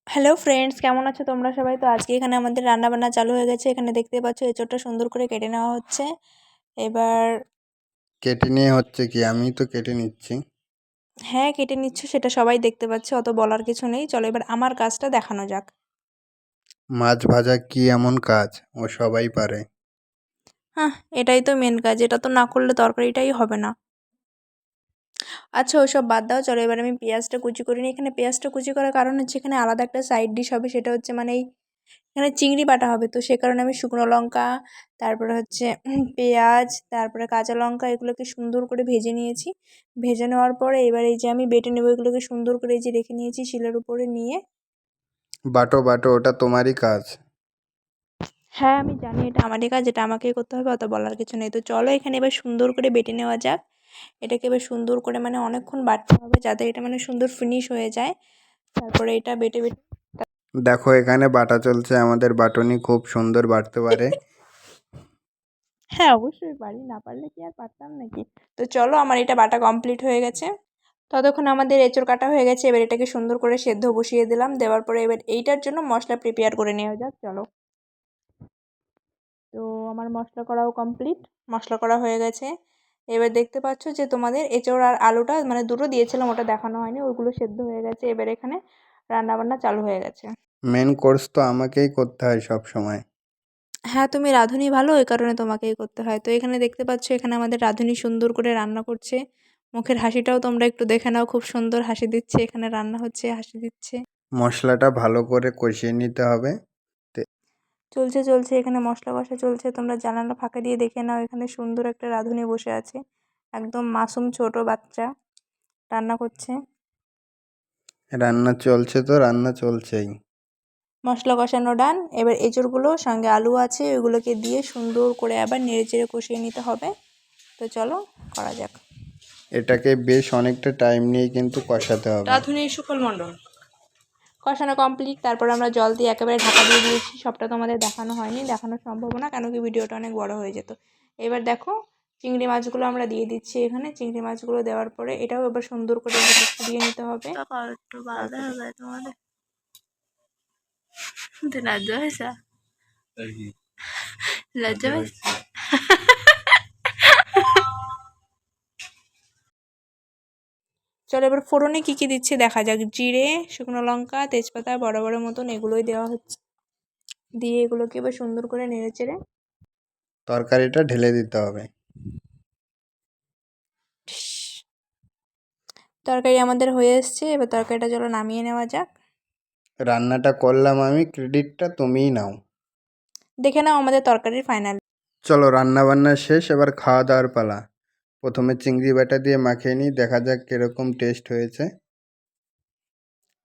Hello friends, কেমন আছো তোমরা সবাই? তো আজকে এখানে আমাদের রান্নাবান্না চালু হয়ে গেছে। এখানে দেখতে পাচ্ছ এঁচোড়টা সুন্দর করে কেটে নেওয়া হচ্ছে। এবার কেটে নিয়ে হচ্ছে কি? আমি তো কেটে নিচ্ছি। হ্যাঁ, কেটে নিচ্ছ, সেটা সবাই দেখতে পাচ্ছে, অত বলার কিছু নেই। চলো এবার আমার কাজটা দেখানো যাক। মাছ ভাজা কি এমন কাজ? ও সবাই পারে। হ্যাঁ, এটাই তো মেন কাজ, এটা তো না করলে তরকারিটাই হবে না। আচ্ছা, ওসব বাদ দাও, চলো এবার আমি পেঁয়াজটা কুচি করে নিই। এখানে পেঁয়াজটা কুচি করার কারণ হচ্ছে এখানে আলাদা একটা সাইড ডিশ হবে, সেটা হচ্ছে মানে এখানে চিংড়ি বাটা হবে। তো সে কারণে আমি শুকনো লঙ্কা, তারপরে হচ্ছে পেঁয়াজ, তারপরে কাঁচা লঙ্কা, এগুলোকে সুন্দর করে ভেজে নিয়েছি। ভেজে নেওয়ার পরে এবার এই যে আমি বেটে নেবো, এগুলোকে সুন্দর করে এই যে রেখে নিয়েছি শিলের উপরে নিয়ে। বাটো বাটো, ওটা তোমারই কাজ। হ্যাঁ, আমি জানি এটা আমারই কাজ, এটা আমাকেই করতে হবে, অত বলার কিছু নেই। তো চলো এখানে এবার সুন্দর করে বেটে নেওয়া যাক। এটাকে এবার সুন্দর করে মানে অনেকক্ষণ বাটতে হবে, যাতে এটা মানে সুন্দর ফিনিশ হয়ে যায়। তারপরে এটা বেটে বেটে দেখো এখানে বাটা চলছে, আমাদের বাটনি খুব সুন্দর বাটতে পারে। হ্যাঁ, অবশ্যই পারি, না পারলে কি আর পারতাম নাকি? তো চলো, আমার এটা বাটা কমপ্লিট হয়ে গেছে। ততক্ষণ আমাদের এঁচোড় কাটা হয়ে গেছে। এবার এটাকে সুন্দর করে সেদ্ধ বসিয়ে দিলাম। দেওয়ার পরে এবার এইটার জন্য মশলা প্রিপেয়ার করে নেওয়া যাক, চলো। তো আমার মশলা করাও কমপ্লিট, মশলা করা হয়ে গেছে। এবার দেখতে পাচ্ছ যে তোমাদের এঁচোড় আর আলুটা মানে দুটো দিয়েছিলাম, ওটা দেখানো হয়নি, ওইগুলো সেদ্ধ হয়ে গেছে। এবার এখানে রান্নাবান্না চালু হয়ে গেছে। মেন কোর্স তো আমাকেই করতে হয় সব সময়। হ্যাঁ, তুমি রাঁধুনি ভালো, ওই কারণে তোমাকেই করতে হয়। তো এখানে দেখতে পাচ্ছ এখানে আমাদের রাঁধুনি সুন্দর করে রান্না করছে। মুখের হাসিটাও তোমরা একটু দেখে নাও, খুব সুন্দর হাসি দিচ্ছে, এখানে রান্না হচ্ছে, হাসি দিচ্ছে। মশলাটা ভালো করে কষিয়ে নিতে হবে। চলছে চলছে, এখানে মশলা কষা চলছে। তোমরা জানালা ফাঁকা দিয়ে দেখে নাও, এখানে সুন্দর একটা রাঁধুনি বসে আছে, একদম মাসুম ছোট বাচ্চা রান্না করছে। রান্না চলছে তো, রান্না চলছেই। মশলা কষানো ডান। এবার এঁচড়গুলো সঙ্গে আলু আছে, ওইগুলোকে দিয়ে সুন্দর করে আবার নেড়ে চেড়ে কষিয়ে নিতে হবে। তো চলো করা যাক। এটাকে বেশ অনেকটা টাইম নিয়ে কিন্তু কষাতে হবে। রাঁধুনি সুফল মণ্ডল। কষানো কমপ্লিট। তারপর আমরা জল দিয়ে একেবারে ঢাকা দিয়ে দিয়েছি। সবটা তোমাদের দেখানো হয়নি, দেখানো সম্ভব না, কেন কি ভিডিওটা অনেক বড় হয়ে যেত। এবার দেখো, চিংড়ি মাছগুলো আমরা দিয়ে দিচ্ছি এখানে। চিংড়ি মাছগুলো দেওয়ার পরে এটাও এবার সুন্দর করে দিয়ে নিতে হবে। একটু বাধা হবে তোমাদের, লজ্জা হয়েছে, লজ্জা হয়েছে। চলো এবার ফোড়নে কি কি দিচ্ছি দেখা যাক। জিরে, শুকনো লঙ্কা, তেজপাতা বড় বড় মতন, এগুলোই দেওয়া হচ্ছে। দিয়ে এগুলোকে এবার সুন্দর করে নেড়ে চেড়ে তরকারিটা ঢেলে দিতে হবে। তরকারি আমাদের হয়ে এসছে। এবার তরকারিটা চলো নামিয়ে নেওয়া যাক। রান্নাটা করলাম আমি, ক্রেডিটটা তুমিই নাও। দেখে নাও আমাদের তরকারির ফাইনাল। চলো রান্না বান্না শেষ, এবার খাওয়া দাওয়ার পালা। প্রথমে চিংড়ি বাটা দিয়ে মাখিয়ে নিই, দেখা যাক কিরকম টেস্ট হয়েছে।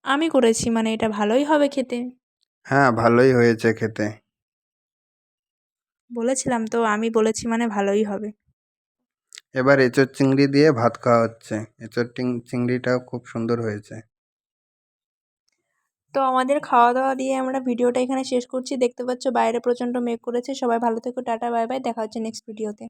আমি করেছি মানে এটা ভালোই হবে খেতে। হ্যাঁ, ভালোই হয়েছে খেতে। বলেছিলাম তো, আমি বলেছি মানে ভালোই হবে। এবার এঁচোড় চিংড়ি দিয়ে ভাত খাওয়া হচ্ছে। এঁচোড় চিংড়িটাও খুব সুন্দর হয়েছে। তো আমাদের খাওয়া দাওয়া দিয়ে আমরা ভিডিওটা এখানে শেষ করছি। দেখতে পাচ্ছ বাইরে প্রচণ্ড মেঘ করেছে। সবাই ভালো থেকো, টাটা বাই বাই, দেখা হচ্ছে নেক্সট ভিডিওতে।